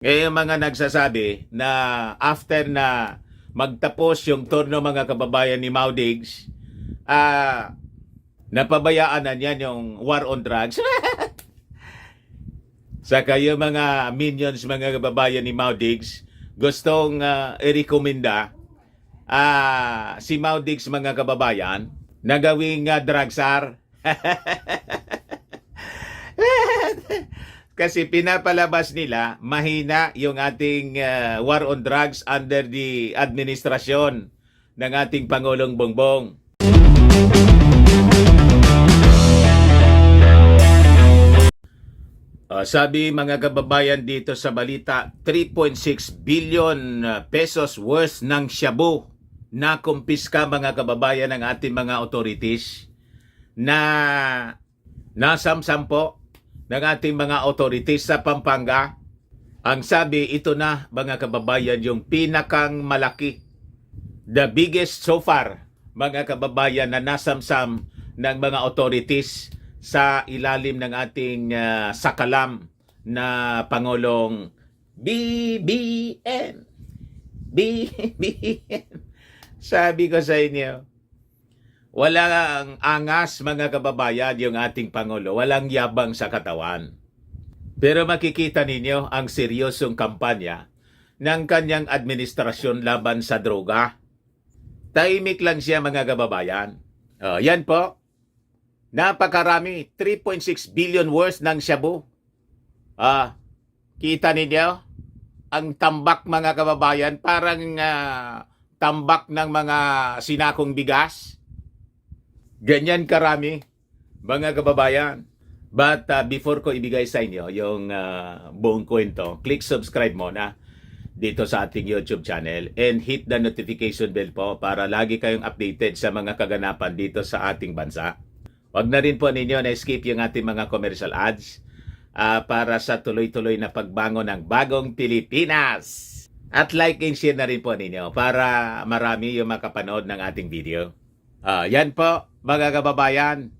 Ngayon mga nagsasabi na after na magtapos yung turno mga kababayan ni Maudigs, napabayaan na niyan yung war on drugs. Saka yung mga minions mga kababayan ni Maudigs, gustong i-recommenda si Maudigs mga kababayan na gawing drug czar. Kasi pinapalabas nila, mahina yung ating war on drugs under the administrasyon ng ating Pangulong Bongbong. Sabi mga kababayan dito sa balita, 3.6 billion pesos worth ng shabu na kumpiska mga kababayan ng ating mga authorities na nasamsampo ng ating mga authorities sa Pampanga. Ang sabi, ito na mga kababayan yung pinakang malaki, the biggest so far mga kababayan na nasamsam ng mga authorities sa ilalim ng ating sakalam na Pangulong BBM. BBM. Sabi ko sa inyo, walang angas mga kababayan yung ating Pangulo, walang yabang sa katawan. Pero makikita ninyo ang seryosong kampanya ng kanyang administrasyon laban sa droga. Tahimik lang siya mga kababayan. Yan po, napakarami, 3.6 billion worth ng shabu. Kita ninyo, ang tambak mga kababayan, parang tambak ng mga sinakong bigas. Ganyan karami, mga kababayan. But before ko ibigay sa inyo yung buong kwento, click subscribe muna dito sa ating YouTube channel and hit the notification bell po para lagi kayong updated sa mga kaganapan dito sa ating bansa. Huwag na rin po ninyo na-skip yung ating mga commercial ads para sa tuloy-tuloy na pagbangon ng bagong Pilipinas. At like and share na rin po ninyo para marami yung makapanood ng ating video. Yan po, mga kababayan.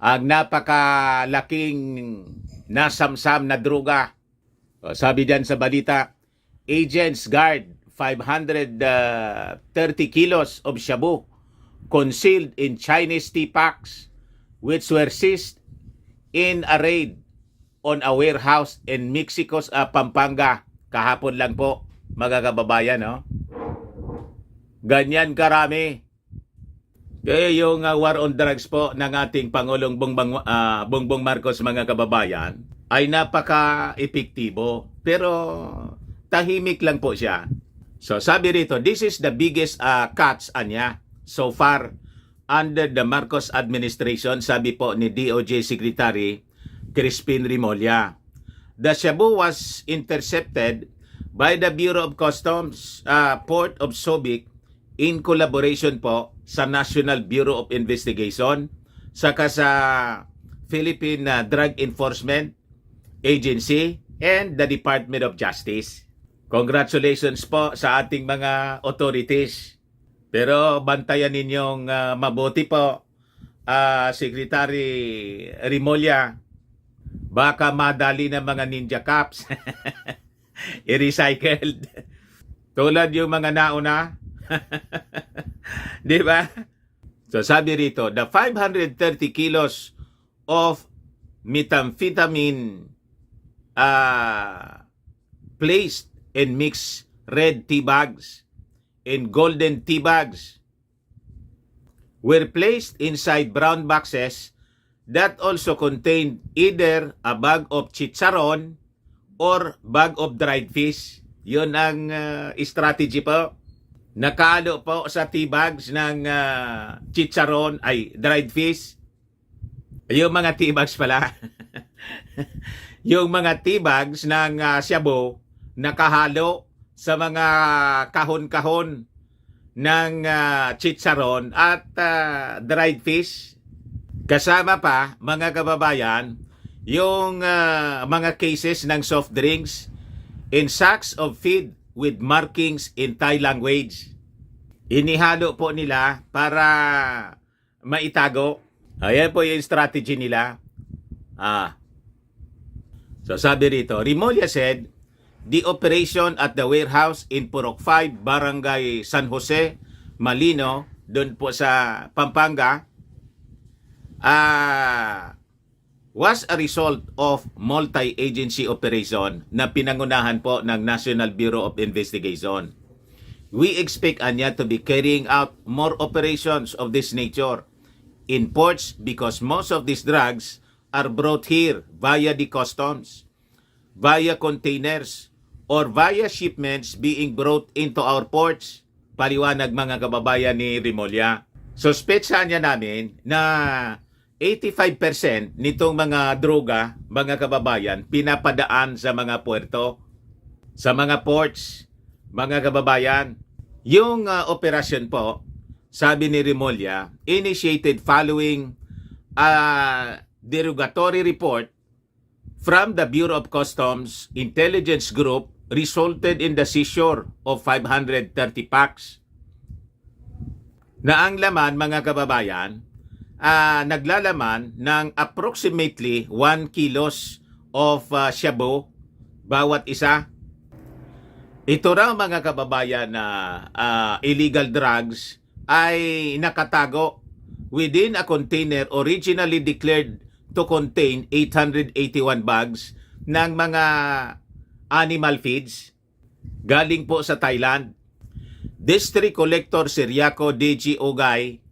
Ang napakalaking nasamsam na droga. Sabi dyan sa balita, agents guard 530 kilos of shabu concealed in Chinese tea packs which were seized in a raid on a warehouse in Mexico's Pampanga. Kahapon lang po, mga kababayan, no? Ganyan karami. Kaya yung war on drugs po ng ating Pangulong Bongbong Marcos mga kababayan ay napaka-epektibo. Pero tahimik lang po siya. So sabi rito, this is the biggest cuts anya so far under the Marcos administration, sabi po ni DOJ Secretary Crispin Remulla. The shabu was intercepted by the Bureau of Customs Port of Subic in collaboration po sa National Bureau of Investigation saka sa Philippine Drug Enforcement Agency and the Department of Justice. Congratulations po sa ating mga authorities. Pero bantayan ninyong mabuti po, Secretary Remulla. Baka madali ng mga ninja cops i-recycled. Tulad yung mga nauna. Di ba? So sabi rito, the 530 kilos of methamphetamine placed in mixed red tea bags and golden tea bags were placed inside brown boxes that also contained either a bag of chicharon or bag of dried fish. Yun ang strategy po. Nakalo po sa tea bags ng chicharon ay dried fish. Yung mga tea bags pala. Yung mga tea bags ng shabu nakahalo sa mga kahon-kahon ng chicharon at dried fish. Kasama pa, mga kababayan, yung mga cases ng soft drinks in sacks of feed with markings in Thai language. Inihalo po nila para maitago. Ayan po yung strategy nila. So sabi rito, Rimulya said, the operation at the warehouse in Purok 5, Barangay San Jose, Malino, doon po sa Pampanga, was a result of multi-agency operation na pinangunahan po ng National Bureau of Investigation. We expect Anya to be carrying out more operations of this nature in ports because most of these drugs are brought here via the customs, via containers, or via shipments being brought into our ports. Paliwanag mga kababayan ni Rimulya. Suspetsahan niya namin na 85% nitong mga droga, mga kababayan, pinapadaan sa mga puerto, sa mga ports, mga kababayan. Yung operasyon po, sabi ni Rimulya, initiated following a derogatory report from the Bureau of Customs Intelligence Group resulted in the seizure of 530 packs na ang laman, mga kababayan, naglalaman ng approximately 1 kilos of shabu bawat isa. Ito raw mga kababayan na illegal drugs ay nakatago within a container originally declared to contain 881 bags ng mga animal feeds galing po sa Thailand. District Collector Siriaco D.G. Ogay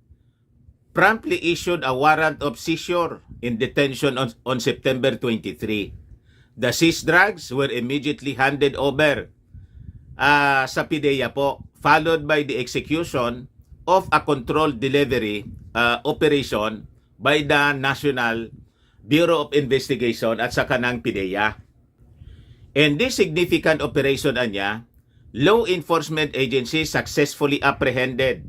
promptly issued a warrant of seizure in detention on September 23. The seized drugs were immediately handed over sa PIDEA po, followed by the execution of a controlled delivery operation by the National Bureau of Investigation at sa kanang PIDEA. In this significant operation anya, law enforcement agencies successfully apprehended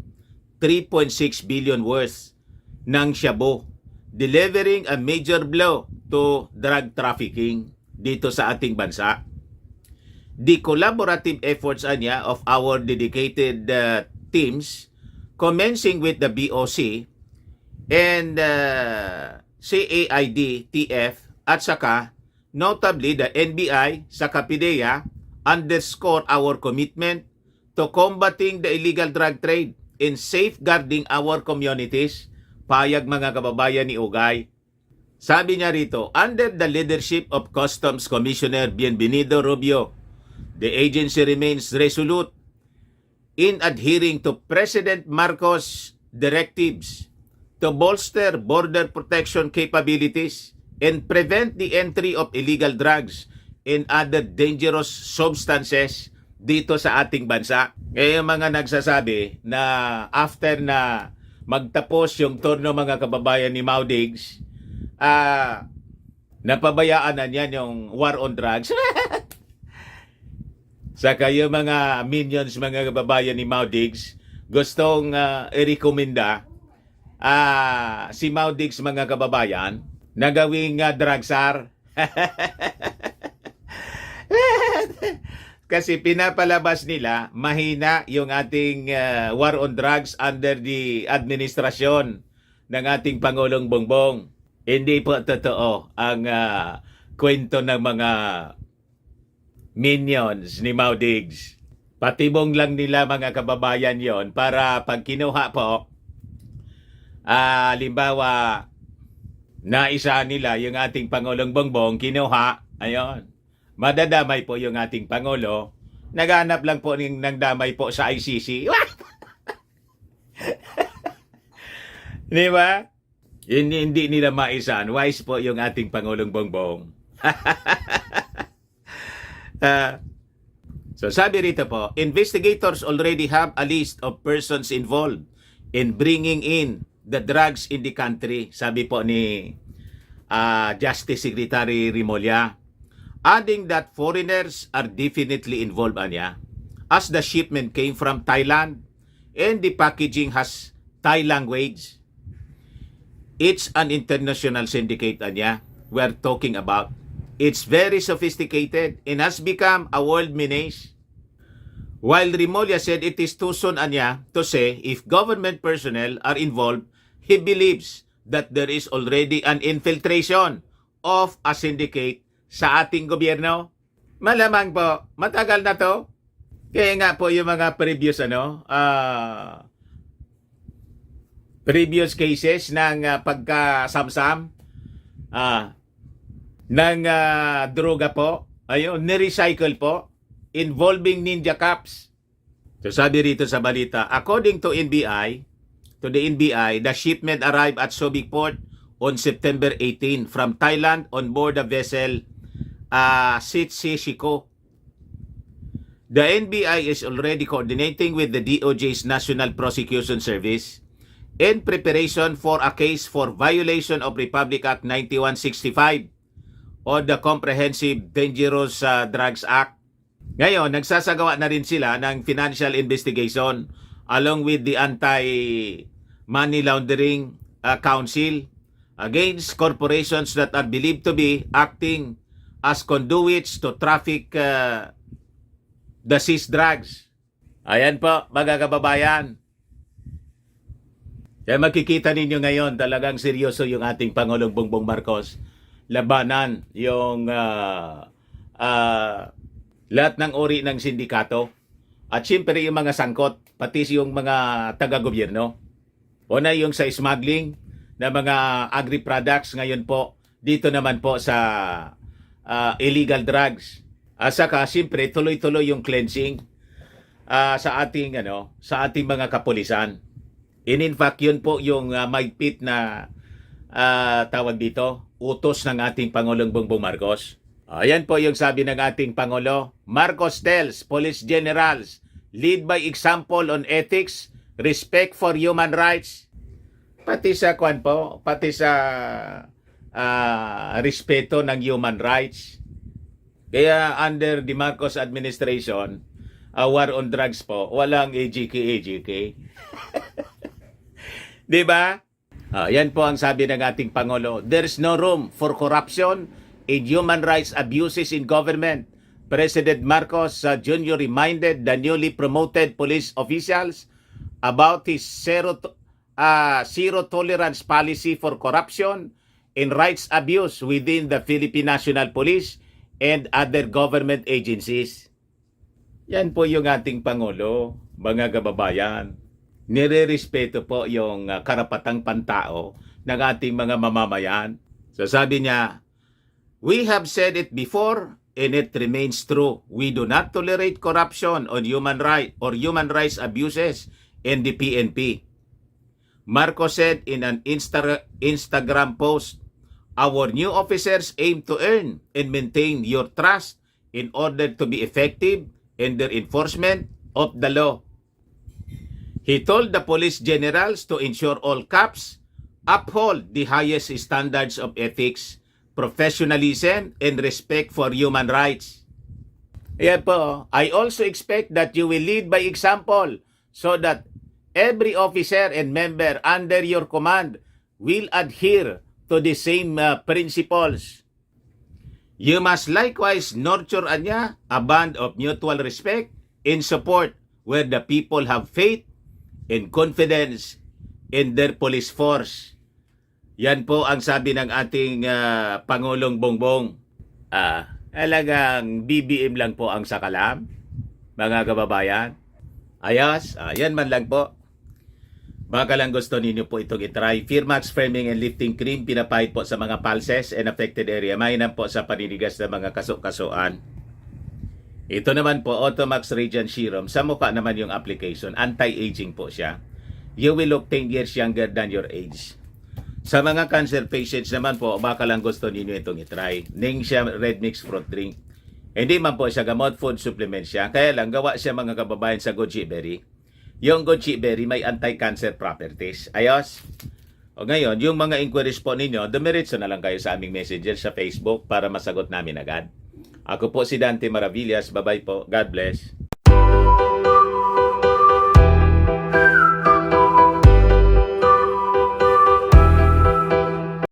3.6 billion worth ng shabu, delivering a major blow to drug trafficking dito sa ating bansa. The collaborative efforts anya of our dedicated teams, commencing with the BOC and CAID, TF, at saka notably the NBI sa PIDEA, underscore our commitment to combating the illegal drug trade and safeguarding our communities. Payag mga kababayan ni Ogay. Sabi niya rito, under the leadership of Customs Commissioner Bienvenido Rubio, the agency remains resolute in adhering to President Marcos' directives to bolster border protection capabilities and prevent the entry of illegal drugs and other dangerous substances dito sa ating bansa. Kaya yung mga nagsasabi na after na magtapos yung turno mga kababayan ni Maudigs, napabayaan na niyan yung war on drugs. Saka yung mga minions, mga kababayan ni Maudigs, gustong i-recommenda si Maudigs, mga kababayan, na gawing drug czar. Kasi pinapalabas nila, mahina yung ating war on drugs under the administrasyon ng ating Pangulong Bongbong. Hindi po totoo ang kwento ng mga minions ni Maudigs. Patibong lang nila mga kababayan yon para pag kinuha po, halimbawa, naisa nila yung ating Pangulong Bongbong, kinuha, ayon. Madadamay po yung ating Pangulo. Naghanap lang po ng damay po sa ICC. Di ba? Hindi nila maisan. Wise po yung ating Pangulong Bongbong. So sabi rito po, investigators already have a list of persons involved in bringing in the drugs in the country. Sabi po ni Justice Secretary Rimulya. Adding that foreigners are definitely involved anya, as the shipment came from Thailand and the packaging has Thai language. It's an international syndicate anya we're talking about. It's very sophisticated and has become a world menace. While Rimulya said it is too soon anya to say if government personnel are involved, he believes that there is already an infiltration of a syndicate sa ating gobyerno? Malamang po, matagal na to. Kaya nga po yung mga previous cases ng pagkasamsam ng droga po, ayun, ni-recycle po, involving Ninja Cups. So sabi rito sa balita, according to the NBI, the shipment arrived at Subic Port on September 18 from Thailand on board the vessel Sitsishiko. The NBI is already coordinating with the DOJ's National Prosecution Service in preparation for a case for violation of Republic Act 9165 or the Comprehensive Dangerous Drugs Act. Ngayon, nagsasagawa na rin sila ng financial investigation along with the Anti-Money Laundering Council against corporations that are believed to be acting as conduits to traffic the seized drugs. Ayan po, mga kababayan. Kaya makikita ninyo ngayon, talagang seryoso yung ating Pangulong Bongbong Marcos. Labanan yung lahat ng uri ng sindikato. At siyempre yung mga sangkot, pati yung mga taga-gobyerno. Una yung sa smuggling na mga agri-products, ngayon po, dito naman po sa illegal drugs. Saka siyempre tuloy-tuloy yung cleansing sa ating mga kapulisan. In fact, yun po yung mahigpit na tawag dito, utos ng ating Pangulong Bongbong Marcos. Ayan po yung sabi ng ating Pangulo. Marcos tells police generals, lead by example on ethics, respect for human rights. Pati sa respeto ng human rights. Kaya under the Marcos administration, war on drugs po, walang AGK. Di ba? Yan po ang sabi ng ating Pangulo. There's no room for corruption and human rights abuses in government. President Marcos Jr. reminded the newly promoted police officials about his zero tolerance policy for corruption and rights abuse within the Philippine National Police and other government agencies. Yan po yung ating Pangulo, mga kababayan. Nire-respeto po yung karapatang pantao ng ating mga mamamayan. So sabi niya, we have said it before and it remains true. We do not tolerate corruption on human rights abuses in the PNP. Marcos said in an Instagram post, our new officers aim to earn and maintain your trust in order to be effective in their enforcement of the law. He told the police generals to ensure all cops uphold the highest standards of ethics, professionalism, and respect for human rights. Ayan po, I also expect that you will lead by example so that every officer and member under your command will adhere to the same principles. You must likewise nurture a band of mutual respect and support where the people have faith and confidence in their police force. Yan po ang sabi ng ating Pangulong Bongbong. Talagang BBM lang po ang sakalam, mga kababayan. Ayos, yan man lang po. Baka lang gusto ninyo po itong itry. Firmax Framing and Lifting Cream, pinapahid po sa mga pulses and affected area. Mainam po sa paninigas ng mga kaso-kasuan. Ito naman po, Automax Radiant Serum. Sa mukha naman yung application. Anti-aging po siya. You will look 10 years younger than your age. Sa mga cancer patients naman po, baka lang gusto ninyo itong itry. Ning siya Red Mix Fruit Drink. Hindi man po siya gamot, food supplement siya. Kaya lang, gawa siya mga kababayan sa goji berry. Yung goji berry may anti-cancer properties. Ayos? O ngayon, yung mga inquiries po ninyo, dumiretso na lang kayo sa aming messenger sa Facebook para masagot namin agad. Ako po si Dante Maravillas. Bye-bye po. God bless.